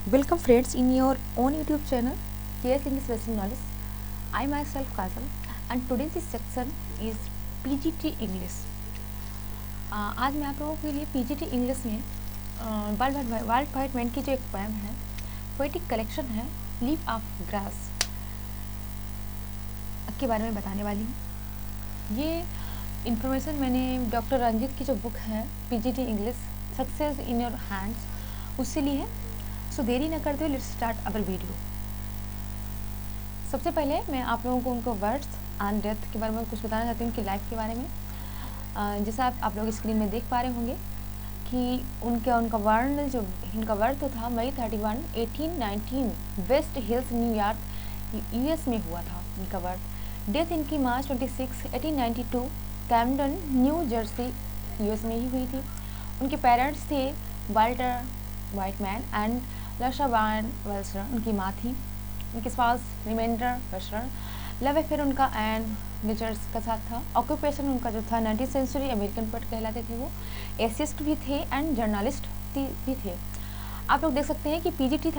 Welcome friends in your own YouTube channel KS English Basic Knowledge. I myself Kajal and today's section is PGT English. आज मैं आप लोगों के लिए PGT English में volt Whitman की जो एक पोएम है, पोएटिक कलेक्शन है लीफ ऑफ ग्रास के बारे में बताने वाली हूँ। ये इन्फॉर्मेशन मैंने डॉक्टर रंजीत की जो बुक है PGT English success in your hands उससे ली है। सो देरी न करते हुए लेट्स स्टार्ट अवर वीडियो। सबसे पहले मैं आप लोगों को उनको बर्थ एंड डेथ के बारे में कुछ बताना चाहती हूँ, उनकी लाइफ के बारे में। जैसा आप लोग स्क्रीन में देख पा रहे होंगे कि उनका बर्न जो इनका बर्थ था मई 31, 1819 वेस्ट हिल्स न्यूयॉर्क यूएस में हुआ था इनका बर्थ। डेथ इनकी मार्च 26, 1892 कैमडन न्यू जर्सी यूएस में ही हुई थी। उनके पेरेंट्स थे वाल्टर व्हाइटमैन एंड लशा वान वेल्सर, उनकी माँ थी। उनके पास रिमेंडर वेल्सर। लव अफेयर उनका एंड रिचर्ड्स का साथ था। ऑक्यूपेशन उनका जो था 19th सेंचुरी अमेरिकन पोएट कहलाते थे। वो एसिस्ट भी थे एंड जर्नलिस्ट भी थे। आप लोग देख सकते हैं कि PGT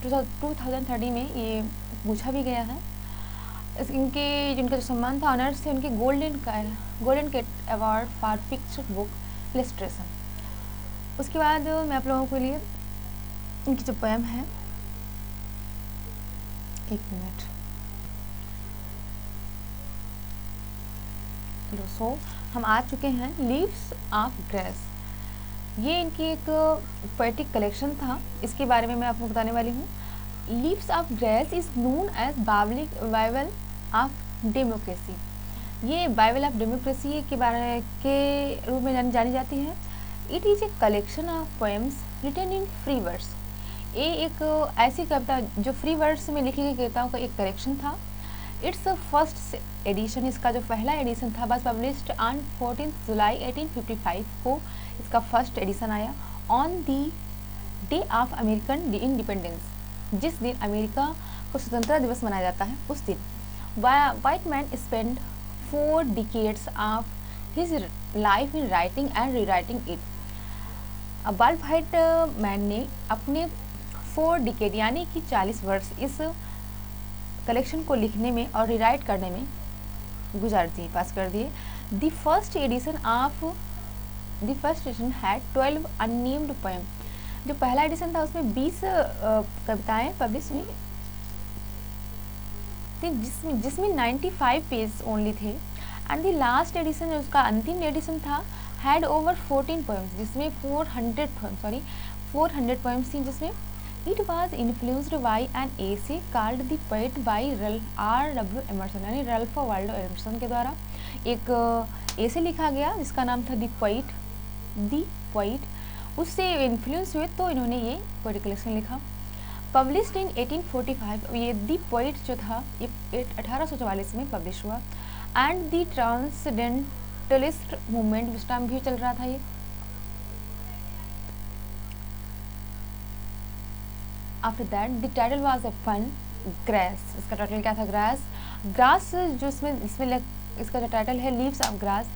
2013 में ये पूछा भी गया है। इनके जिनका जो सम्मान था ऑनर्स थे उनके golden cat award for picture book illustration. उसके बाद मैं आप लोगों के लिए इनकी जो पोएम है, एक मिनट। हम आ चुके हैं लीव्स ऑफ ग्रास। ये इनकी एक पोएटिक कलेक्शन था, इसके बारे में मैं आपको बताने वाली हूँ। Leaves of grass is known as bible of democracy. ये बाइबल ऑफ डेमोक्रेसी के रूप में जानी जाती है। It is a collection of poems written in free words. ये एक ऐसी कविता जो फ्री वर्ड्स में लिखी गई कविताओं का एक कलेक्शन था। इट्स फर्स्ट एडिशन, इसका जो पहला एडिशन था बस पब्लिश्ड ऑन 14 जुलाई 1855 को इसका फर्स्ट एडिशन आया। On the day of American independence, जिस दिन अमेरिका को स्वतंत्रता दिवस मनाया जाता है उस दिन। Whitman spend 4 decades of his life in writing and rewriting it. Walt Whitman ने अपने 4 decade यानी कि 40 वर्ष इस कलेक्शन को लिखने में और रीराइट करने में पास कर दिए। The first addition had 12 unnamed poem. जो पहला एडिशन था उसमें 20 कविताएं पब्लिश हुई, जिसमें 95 पेज ओनली थे। एंड द लास्ट एडिशन जो उसका अंतिम एडिशन था हैड ओवर 14 पोएम्स, जिसमें 400 पोएम्स थी, जिसमें it was influenced by an essay called the poet by R.W. Emerson, यानी रल्फ वाल्डो एमर्सन के द्वारा एक एसे लिखा गया जिसका नाम था द पोएट। उससे इन्फ्लुएंस हुए तो इन्होंने ये पोएटिक कलेक्शन लिखा। पब्लिश्ड इन 1845, ये द पोएट जो था ये 1844 में पब्लिश हुआ। एंड द ट्रांसडेंटलिस्ट मूवमेंट उस टाइम भी चल रहा था। ये after that the title was a fun grass. इसका टाइटल क्या था? ग्रास जो इसमें इसका जो टाइटल है लीव्स ऑफ ग्रास।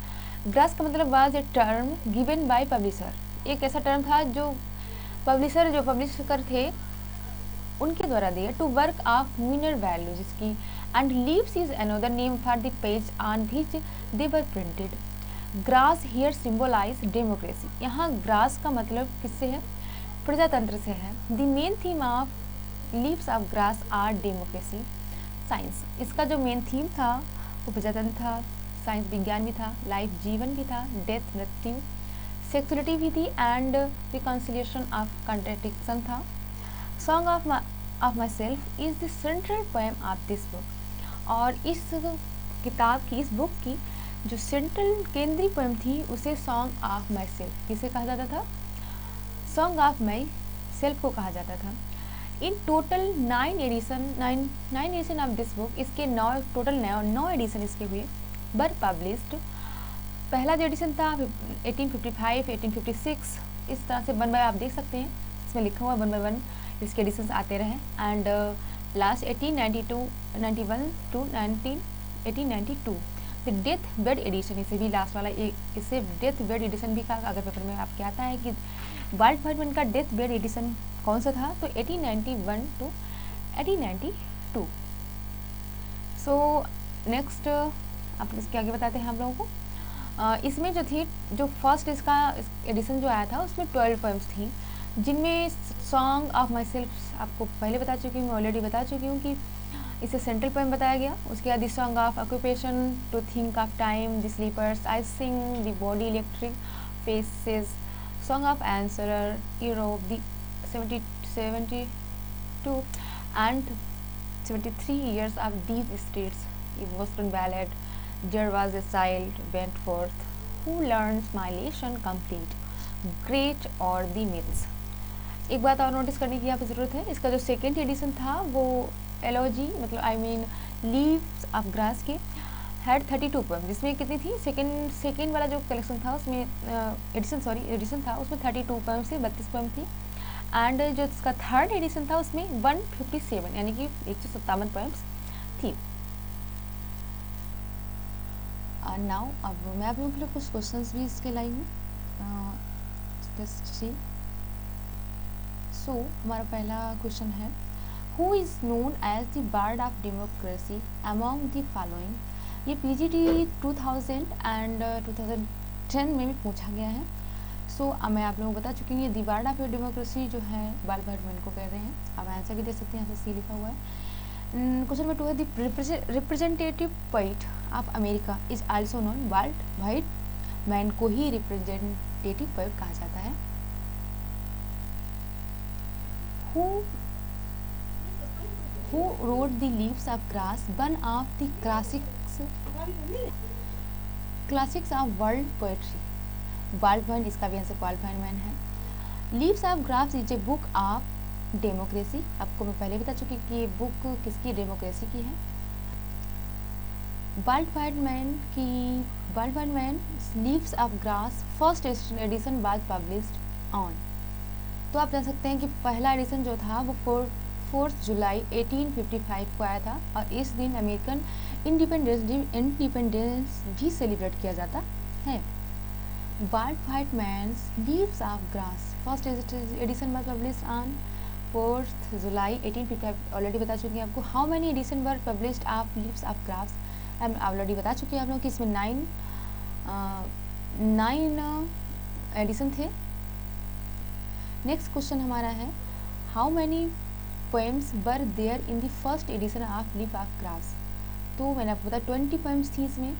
ग्रास का मतलब was a term given by publisher. एक ऐसा टर्म था जो पब्लिशर थे उनके द्वारा दिया to work of minor value, जिसकी and leaves is another name for the page on which they were printed. Grass here symbolize democracy. यहाँ ग्रास का मतलब किससे है? प्रजातंत्र से है। The main theme of leaves of grass are democracy science. इसका जो मेन थीम था वो प्रजातंत्र था, साइंस विज्ञान भी था, लाइफ जीवन भी था, डेथ मृत्यु, सेक्सुअलिटी भी थी एंड रिकॉन्सिलिएशन ऑफ कॉन्ट्रडिक्शन था। Song of my self is the central poem of this book. और इस किताब की, इस बुक की जो सेंट्रल केंद्रीय पोएम थी उसे सॉन्ग ऑफ माई सेल्फ किसे कहा जाता था? सॉन्ग ऑफ माई सेल्फ को कहा जाता था। In total 9 edition of this book, इसके 9 एडिशन इसके हुए बर पब्लिश्ड। पहला जो एडिशन था 1855, 1856, इस तरह से 1 बाय आप देख सकते हैं इसमें लिखा हुआ 1 by 1 इसके एडिशंस आते रहे। And last 1891 to 1892 death bed edition, इसे भी लास्ट वाला इसे डेथ बेड एडिशन भी कहा। अगर पेपर में आपके आता है कि वाल्ट व्हाइटमैन का डेथ बेड एडिशन कौन सा था, तो 1891 टू 1892। सो नेक्स्ट आप इसके आगे बताते हैं हम लोगों को। इसमें जो थी, जो फर्स्ट इसका एडिशन जो आया था उसमें 12 पोएम्स थी, जिनमें सॉन्ग ऑफ माई सेल्फ आपको पहले बता चुकी हूँ, ऑलरेडी बता चुकी हूँ कि इसे सेंट्रल पोएम बताया गया। उसके बाद the song of occupation, to think of time, the sleepers, I sing, the body electric faces, song of answerer, Europe, the 72 and 73 years of these streets, a Boston ballad, there was a child went forth who learns my lesson complete, great or the myths। एक बात और notice करने की यहाँ पे ज़रूरत है, इसका जो सेकेंड एडिशन था वो एलॉजी मतलब I mean leaves of grass के हैड 32 पोएम, जिसमें कितनी थी, सेकेंड वाला जो कलेक्शन था उसमें एडिशन था उसमें 32 पोएम से 32 पोएम थी। एंड जो इसका थर्ड एडिशन था उसमें 157 यानी कि 157 पोएम्स थी। नाउ अब मैं आप लोगों के लिए कुछ क्वेश्चंस भी इसके लाई हूँ, जस्ट सी। सो हमारा पहला क्वेश्चन है, who is known as the bird of democracy among the following. ये PGT 2000 एंड 2010 में भी पूछा गया है। सो मैं आप लोगों को बता चुकी हूँ, ये द बर्ड ऑफ डेमोक्रेसी जो है वाल्टर व्हाइटमैन को कह रहे हैं। आप आंसर भी दे सकते हैं, यहाँ से सी लिखा हुआ है। क्वेश्चन नंबर 2 है, the representative poet of America is also known, Walter Whitman को ही रिप्रेजेंटेटिव पोइट कहा जाता है। Who wrote the Leaves of Grass, one of the classics of world poetry? Walter Whitman, इसका भी आंसर वाल्टर व्हाइटमैन है। Leaves of grass is a book of democracy, आपको मैं पहले बता चुकी कि ये बुक किसकी, डेमोक्रेसी की है। Walter Whitman leaves of grass first edition was published on. तो आप जान सकते हैं कि पहला एडिशन जो था वो 4 जुलाई 1855 को आया था, और इस दिन अमेरिकन इंडिपेंडेंस भी सेलिब्रेट किया जाता है। Walter Whitman's leaves of grass first edition was published on 4 July 1855, already बता चुकी हैं आपको। How many edition were published of leaves of grass, already बता चुकी हैं आप लोग कि इसमें 9 एडिशन थे। नेक्स्ट क्वेश्चन हमारा है, how many poems were there in the first edition of leave of grass. तो मैंने आपको बताया 20 पोएम्स थी इसमें,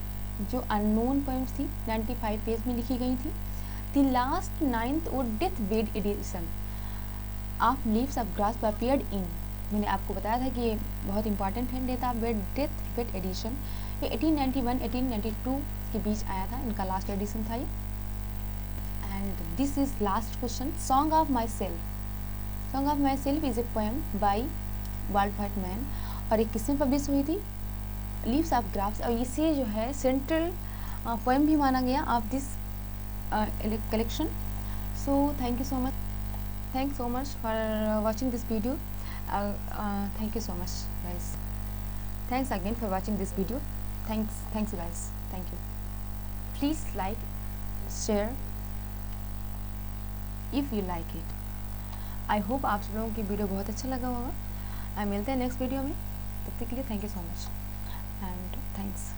जो अननोन पोएम्स थी 95 पेज में लिखी गई थी। द लास्ट 9th और death bed edition of leaves of grass appeared in, मैंने आपको बताया था कि ये बहुत इंपॉर्टेंट है, डेथ बेड एडिशन, ये 1891-1892 के बीच आया था, इनका लास्ट एडिशन था ये। And this is last question, song of my self is a poem by Walter Whitman, और एक किसमें पब्लिश हुई थी, लीव्स ऑफ ग्रास, और इसे जो है सेंट्रल पोएम भी माना गया of this collection. So thank you so much, thanks so much for watching this video. Thank you so much guys, thanks again for watching this video. Thanks guys, thank you. Please like, share if you like it. I hope आप सब लोगों की video बहुत अच्छा लगा होगा। मिलते हैं नेक्स्ट वीडियो में, तब तक के लिए thank you so much and thanks.